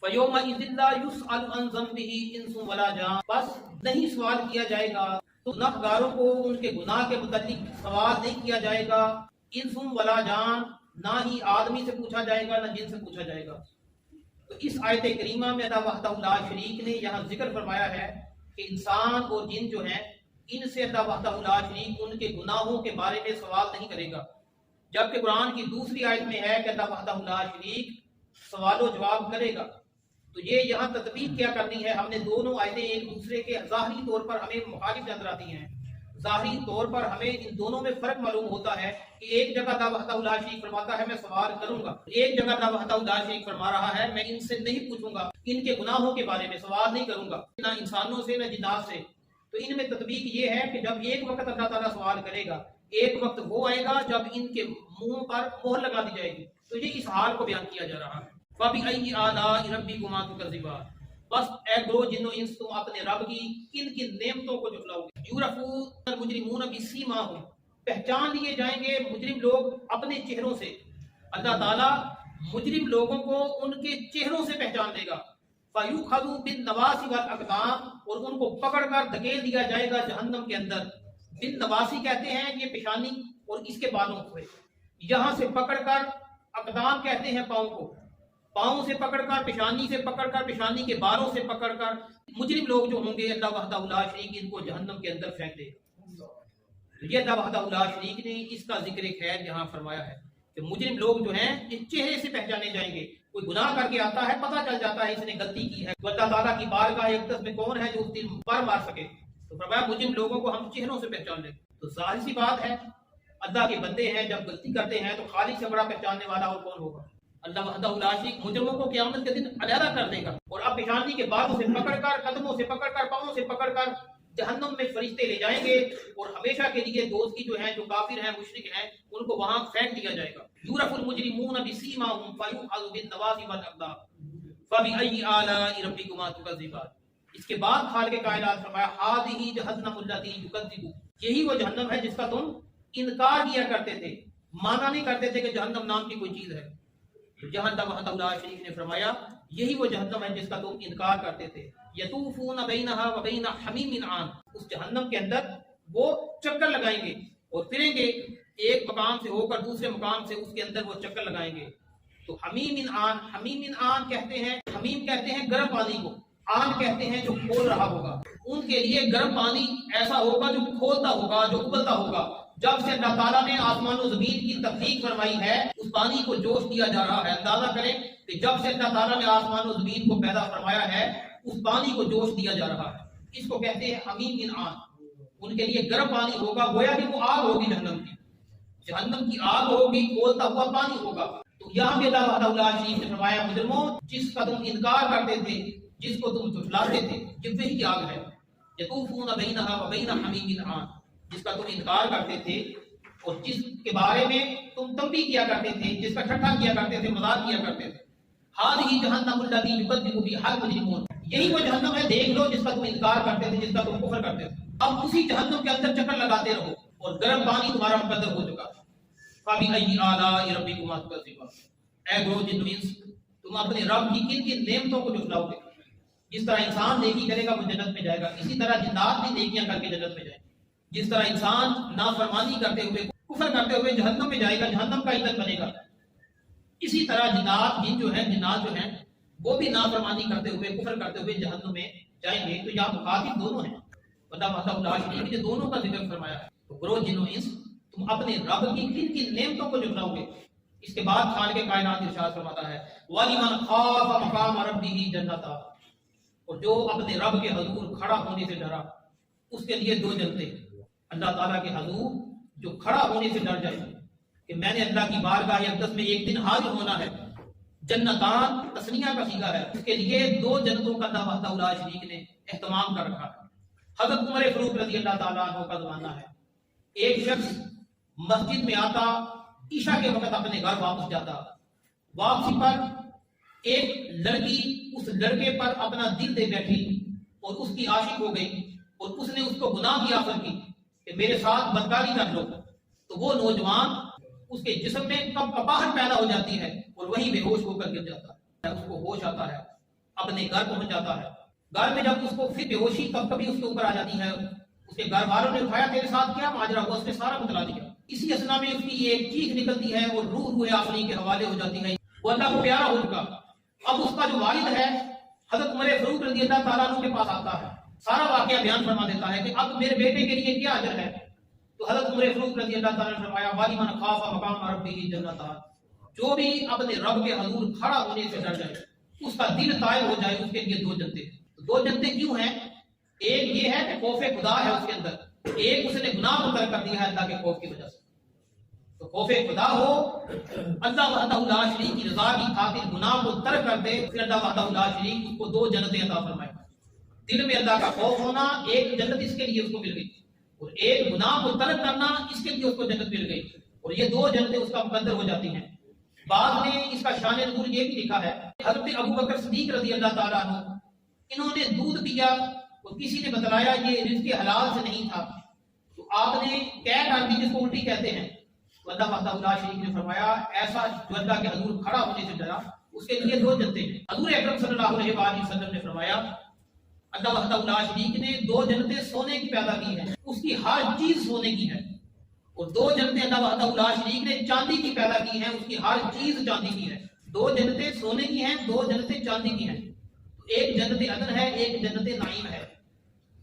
فَيَوْمَئِذٍ لَا يُسْأَلُ عَنْ ذَنبِهِ إِنسٌ وَلَا جَانٌ، بس نہیں سوال کیا جائے گا، تو گناہگاروں کو ان کے گناہ کے متعلق سوال نہیں کیا جائے گا، انسٌ ولا جان، نہ ہی آدمی سے پوچھا جائے گا نہ جن سے پوچھا جائے گا۔ تو اس آیت کریمہ میں اللہ وحدہ لا شریک نے یہاں ذکر فرمایا ہے کہ انسان اور جن جو ہیں ان سے اللہ وحدہ لا شریک ان کے گناہوں کے بارے میں سوال نہیں کرے گا، جبکہ قرآن کی دوسری آیت میں ہے کہ اللہ وحدہ لا شریک سوال و جواب کرے گا۔ تو یہ یہاں تطبیق کیا کرنی ہے، ہم نے دونوں آیتیں ایک دوسرے کے ظاہری طور پر ہمیں مخالف نظر آتی ہیں، ظاہری طور پر ہمیں ان دونوں میں فرق معلوم ہوتا ہے کہ ایک جگہ اللہ وحدہ لا شریک فرماتا ہے میں سوال کروں گا، ایک جگہ اللہ وحدہ لا شریک فرما رہا ہے میں ان سے نہیں پوچھوں گا، ان کے گناہوں کے بارے میں سوال نہیں کروں گا، نہ انسانوں سے نہ جنات سے۔ تو ان میں تطبیق یہ ہے کہ جب ایک وقت اللہ تعالیٰ سوال کرے گا، ایک وقت وہ آئے گا جب ان کے منہ پر مہر لگا دی جائے گی، تو یہ اس حال کو بیان کیا جا رہا ہے۔ فَبِأَيِّ آلَاءِ رَبِّكُمَا تُكَذِّبَانِ، بس اے گروہ جنو انس تم اپنے رب کی کن کن نعمتوں کو جھٹلاؤ گے۔ یُعْرَفُ الْمُجْرِمُونَ بِسِیمَاهُمْ، پہچان لیے جائیں گے مجرم لوگ اپنے چہروں سے، اللہ تعالیٰ مجرم لوگوں کو ان کے چہروں سے پہچان دے گا۔ فَيُؤْخَذُ بِالنَّوَاصِي وَالْأَقْدَامِ، اور ان کو پکڑ کر دھکیل دیا جائے گا جہنم کے اندر۔ بالنواسی کہتے ہیں یہ پیشانی اور اس کے بالوں سے، یہاں سے پکڑ کر، اقدام کہتے ہیں پاؤں کو، پاؤں سے پکڑ کر، پیشانی سے پکڑ کر، پیشانی کے بالوں سے پکڑ کر مجرم لوگ جو ہوں گے اللہ وحدہ لا شریک ان کو جہنم کے اندر پھینک دے گا۔ یہ اللہ وحدہ لا شریک نے اس کا ذکر خیر یہاں فرمایا ہے کہ مجرم لوگ جو ہیں یہ چہرے سے پہچانے جائیں گے، کوئی گناہ کر کے آتا ہے پتہ چل جاتا ہے اس نے غلطی کی ہے، تو اللہ تعالیٰ کی بارگاہ اقدس میں کون ہے جو اس دل پر مار سکے، تو فرمایا مجرم لوگوں کو ہم چہروں سے پہچان لیں۔ تو ظاہر سی بات ہے اللہ کے بندے ہیں جب غلطی کرتے ہیں تو خالق سے بڑا پہچاننے والا اور کون ہوگا؟ اللہ وحدہ لا شریک مجرموں کو قیامت کے دن علیحدہ کر دے گا، اور اب پیشانی کے بالوں سے پکڑ کر، قدموں سے پکڑ کر، پاؤں سے پکڑ کر جہنم میں فرشتے لے جائیں گے، اور ہمیشہ کے لیے دوزخی جو ہیں، جو کافر ہیں، مشرک ہیں، ان کو وہاں پھینک دیا جائے گا۔ یُعْرَفُ الْمُجْرِمُونَ بِسِیمَاهُمْ فَيُؤْخَذُ بِالنَّوَاصِي وَالْأَقْدَامِ فَبِأَيِّ آلَاءِ رَبِّكُمَا تُكَذِّبَانِ۔ اس کے بعد خالق کائنات فرمایا هَٰذِهِ جَهَنَّمُ الَّتِي يُكَذِّبُ، یہی وہ جہنم ہے جس کا تم انکار کیا کرتے تھے، مانا نہیں کرتے تھے کہ جہنم نام کی کوئی چیز ہے۔ جہاں اللہ وحدہ لا شریک نے فرمایا یہی وہ جہنم ہے جس کا تم انکار کرتے تھے۔ یطوفون بینہا وبین حمیم آن، اس جہنم کے اندر وہ چکر لگائیں گے اور پھریں گے، ایک مقام سے ہو کر دوسرے مقام سے اس کے اندر وہ چکر لگائیں گے۔ تو حمیم آن، حمیم آن کہتے ہیں، حمیم کہتے ہیں گرم پانی کو، آن کہتے ہیں جو کھول رہا ہوگا، ان کے لیے گرم پانی ایسا ہوگا جو کھولتا ہوگا، جو ابلتا ہوگا۔ جب سے اللہ تعالیٰ نے آسمان و زمین کی تخلیق فرمائی ہے اس پانی کو جوش دیا جا رہا ہے۔ اندازہ کریں کہ جب سے اللہ تعالیٰ نے آسمان و زمین کو پیدا فرمایا ہے اس پانی کو جوش دیا جا رہا ہے، اس کو کہتے ہیں حمیم من آن۔ ان کے لیے گرم پانی ہوگا، گویا کہ وہ آگ ہوگی، جہنم کی آگ ہوگی، کھولتا ہوا پانی ہوگا۔ تو یہاں بھی اللہ وحدہ لا شریک نے فرمایا مجرموں جس کا تم انکار کرتے تھے، جس کو تم جھٹلاتے تھے، یہ وہی آگ ہے۔ یطوفون بینہا وبین حمیم آن، جس کا تم انکار کرتے تھے اور جس کے بارے میں تم تنبیہ کیا کرتے تھے، جس کا ٹھٹھا کیا کرتے تھے، مذاق کیا کرتے تھے۔ ہذہ جہنم التی یکذب بہا المجرمون، یہی وہ جہنم ہے دیکھ لو جس کا تم انکار کرتے تھے، جس کا تم کفر کرتے تھے۔ اب اسی جہنم کے اندر چکر لگاتے رہو اور گرم پانی تمہارا مقدر ہو چکا۔ فبأی آلاء ربکما تکذبان، اے گروہ جن و انس تم اپنے رب کی کن کن نعمتوں کو جھٹلاؤ گے؟ جس طرح انسان نیکی کرے گا وہ جنت میں جائے گا، اسی طرح جنات بھی نیکیاں کر کے جنت میں جائیں گے۔ جس طرح انسان نافرمانی کرتے ہوئے، کفر کرتے ہوئے جہنم میں جائے گا، جہنم کا ایندھن بنے گا، اسی طرح جنات جو ہیں وہ بھی نافرمانی کرتے ہوئے، کفر کرتے ہوئے جہنم میں جائیں گے۔ تو یہاں مخاطب دونوں ہیں، اللہ وحدہ لا شریک نے دونوں کا ذکر فرمایا ہے۔ تو گروہ جن و انس تم اپنے رب کی کن کن نعمتوں کو جھٹلاؤ گے؟ اس کے بعد خالق کائنات ارشاد فرماتا ہے وَلِمَنْ خَافَ مَقَامَ رَبِّهِ جَنَّتَانِ، اور جو اپنے رب کے حضور کھڑا ہونے سے ڈرا اس کے لیے دو جنتیں۔ اللہ تعالیٰ کے حضور جو کھڑا ہونے سے ڈر جائے کہ میں نے اللہ کی بارگاہ اقدس میں ایک دن حاضر ہونا ہے، جنتان تسنیہ کا صیغہ ہے، اس کے لیے دو جنتوں کا اللہ وحدہ لا شریک نے اہتمام کر رکھا ہے۔ حضرت عمر فاروق رضی اللہ تعالیٰ عنہ کا زمانہ ہے، ایک شخص مسجد میں آتا، عشاء کے وقت اپنے گھر واپس جاتا، واپسی پر ایک لڑکی اس لڑکے پر اپنا دل دے بیٹھی اور اس کی عاشق ہو گئی اور اس نے اس کو گناہ کی آفر کی کہ میرے ساتھ بدکاری کر لو، تو وہ نوجوان اس کے جسم میں کپاہٹ پیدا ہو جاتی ہے اور وہی بے ہوش ہو کر گر جاتا ہے، اس کو ہوش آتا ہے اپنے گھر پہنچ جاتا ہے. گھر میں جب اس کو پھر بے ہوشی کبھی اس کے اوپر آ جاتی ہے، اس کے گھر والوں نے اٹھایا تیرے ساتھ کیا ماجرا ہوا، اس نے سارا بتلا دیا. اسی اسنا میں اس کی ایک چیخ نکلتی ہے اور روح آفرین کے حوالے ہو جاتی ہے. وہ اللہ کو پیارا ہو چکا. اب اس کا جو والد ہے حضرت عمر فاروق رضی اللہ تعالیٰ عنہ کے پاس آتا ہے، سارا واقعہ بیان فرما دیتا ہے کہ اب میرے بیٹے کے لیے کیا اجر ہے. تو حضرت عمر فاروق رضی اللہ تعالیٰ نے فرمایا وَلِمَنْ خَافَ مَقَامَ رَبِّهِ جَنَّتَانِ، جو بھی اپنے رب کے حضور کھڑا ہونے سے ڈر جائے، اس کا دل طائب ہو جائے، اس کے لیے دو جنتیں. دو جنتیں کیوں ہیں؟ ایک یہ ہے کہ خوف خدا ہے اس کے اندر، ایک اس نے گناہ کو ترک کر دیا ہے اللہ کے خوف کی وجہ سے. تو خوف خدا ہو، اللہ وحدہ لا شریک کی رضا کی خاطر گناہ کو ترک کر دے، پھر اللہ وحدہ لا شریک اس کو دو جنتیں عطا فرمائے. دل میں اللہ کا خوف ہونا، ایک جنت اس کے لیے اس کو مل گئی، اور ایک گناہ کو ترک کرنا اس کے لیے اس کو جنت مل گئی، اور یہ دو جنتیں اس کا مقدر ہو جاتی ہیں. بعد میں اس کا شان نزول یہ بھی لکھا ہے، حضرت ابو بکر صدیق رضی اللہ تعالیٰ عنہ انہوں نے دودھ پیا اور کسی نے بتلایا یہ رزق حلال سے نہیں تھا، تو آپ نے کہہ ڈال دی جس کو الٹی کہتے ہیں. تو اللہ وحدہ لا شریک نے فرمایا ایسا جو اللہ کے حضور کھڑا ہونے سے ڈرا اس کے لیے دو جنتیں ہیں. حضور اکرم صلی اللہ علیہ وآلہ وسلم نے فرمایا اللہ وحدہ لا شریک نے دو جنتیں سونے کی پیدا کی ہیں، اس کی ہر چیز سونے کی ہے، اور دو جنتیں اللہ وحدہ لا شریک نے چاندی کی پیدا کی ہیں، اس کی ہر چیز چاندی کی ہے. دو جنتیں سونے کی ہیں، دو جنتیں چاندی کی ہیں. ایک جنت عدن ہے، ایک جنت نعیم ہے.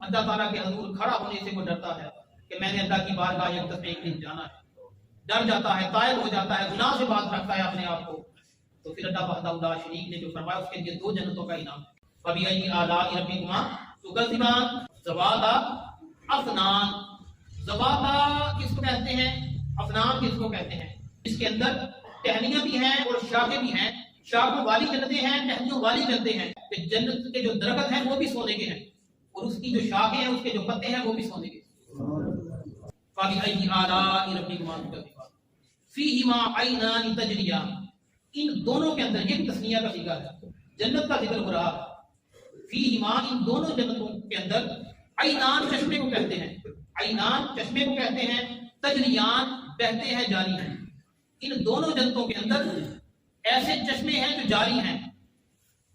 اللہ تعالیٰ کے حضور کھڑا ہونے سے وہ ڈرتا ہے کہ میں نے اللہ کی بارگاہ ایک دفعہ ایک دن جانا ہے، ڈر جاتا ہے، طائب ہو جاتا ہے، گناہ سے بات رکھتا ہے اپنے آپ کو. تو پھر اللہ وحدہ لا شریک نے جو فرمایا اس کے لیے دو جنتوں کا انعام ہے. فَبِأَيِّ آلَاءِ رَبِّكُمَا تُكَذِّبَانِ ذَوَاتَا أَفْنَانٍ. ذواتا کس کو کہتے ہیں؟ افنان کس کو کہتے ہیں؟ اس کے اندر ٹہنیاں بھی ہیں اور شاخیں بھی ہیں. شاخوں والی جنتیں ہیں، ٹہنیوں والی جنتیں ہیں. کہ جنت کے جو درخت ہیں وہ بھی سونے کے ہیں، اور اس کی جو شاخیں ہیں، اس کے جو پتے ہیں وہ بھی سونے کے. فَبِأَيِّ آلَاءِ رَبِّكُمَا تُكَذِّبَانِ فِيهِمَا عَيْنَانِ تَجْرِيَانِ. ان دونوں کے اندر، یہ بھی تثنیہ کا صیغہ ہے، جنت کا ذکر ہو رہا ہے. فیہما ان دونوں جنتوں کے اندر، عینان چشمے کو کہتے ہیں، عینان چشمے کو کہتے ہیں، تجریان بہتے ہیں، جاری ہیں. ان دونوں جنتوں کے اندر ایسے چشمے ہیں جو جاری ہیں.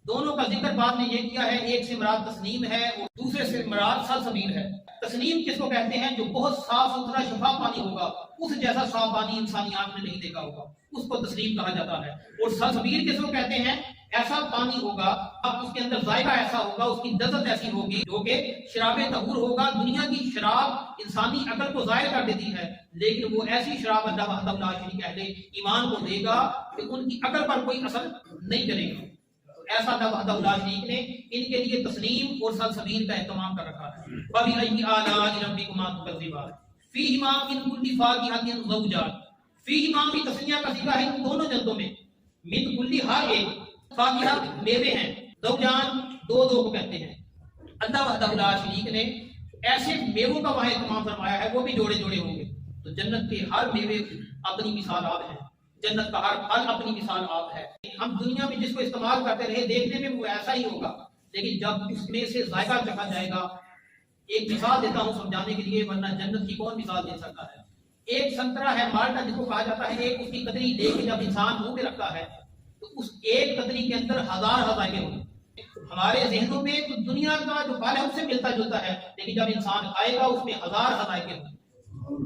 دونوں کا ذکر بعد نے یہ کیا ہے، ایک سے مراد تسنیم ہے اور دوسرے سے مراد سلسبیل ہے. تسنیم کس کو کہتے ہیں؟ جو بہت صاف ستھرا شفاف پانی ہوگا، اس جیسا صاف پانی انسانی آنکھ نے نہیں دیکھا ہوگا، اس کو تسنیم کہا جاتا ہے. اور سلسبیل کس کو کہتے ہیں؟ ایسا پانی ہوگا، اب اس کے اندر ذائقہ ایسا ہوگا، اس کی لذت ایسی ہوگی جو کہ شراب طہور ہوگا. دنیا کی شراب انسانی عقل کو ظاہر کر دیتی ہے، لیکن وہ ایسی شراب اللہ وحدہ لا شریک اہل ایمان کو دے گا کہ ان کی عقل پر کوئی اثر نہیں کرے گا. ایسا اللہ وحدہ لا شریک نے ان کے لیے تسلیم اور سلسبیل کا اہتمام کر رکھا ہے. فَبِأَيِّ آلَاءِ رَبِّكُمَا تُكَذِّبَانِ فِيهِمَا مِن كُلِّ فَاكِهَةٍ زَوْجَانِ. فِيهِمَا بھی تسنیہ کا صیغہ ہے ان دونوں جنتوں میں. من کلی ہر ایک، فاکہہ میوے ہیں، زوجان دو دو کو کہتے ہیں. اللہ وحدہ لا شریک نے ایسے میووں کا وہاں اہتمام فرمایا ہے، وہ بھی جوڑے جوڑے ہوں گے. تو جنت کے ہر میوے اپنی مثالات ہیں، جنت کا ہر پھل اپنی مثال آپ ہے. ہم دنیا میں جس کو استعمال کرتے رہے دیکھنے میں وہ ایسا ہی ہوگا، لیکن جب اس میں سے ذائقہ چکھا جائے گا. ایک مثال دیتا ہوں سمجھانے کے لیے، ورنہ جنت کی کون مثال دے سکتا ہے. ایک سنترا ہے، مالٹا جس کو کہا جاتا ہے، ایک اس کی قطری لے کے جب انسان منہ میں رکھتا ہے تو اس ایک قطری کے اندر ہزار ذائقے ہوں گے. ہمارے ذہنوں میں تو دنیا کا جو پھل ہے اس سے ملتا جلتا ہے، لیکن جب انسان کھائے گا اس میں ہزار ذائقے ہوں گے.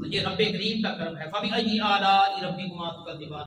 تو یہ رب کریم کا کرم ہے. فَبِأَيِّ آلَاءِ رَبِّكُمَا تُكَذِّبَانِ.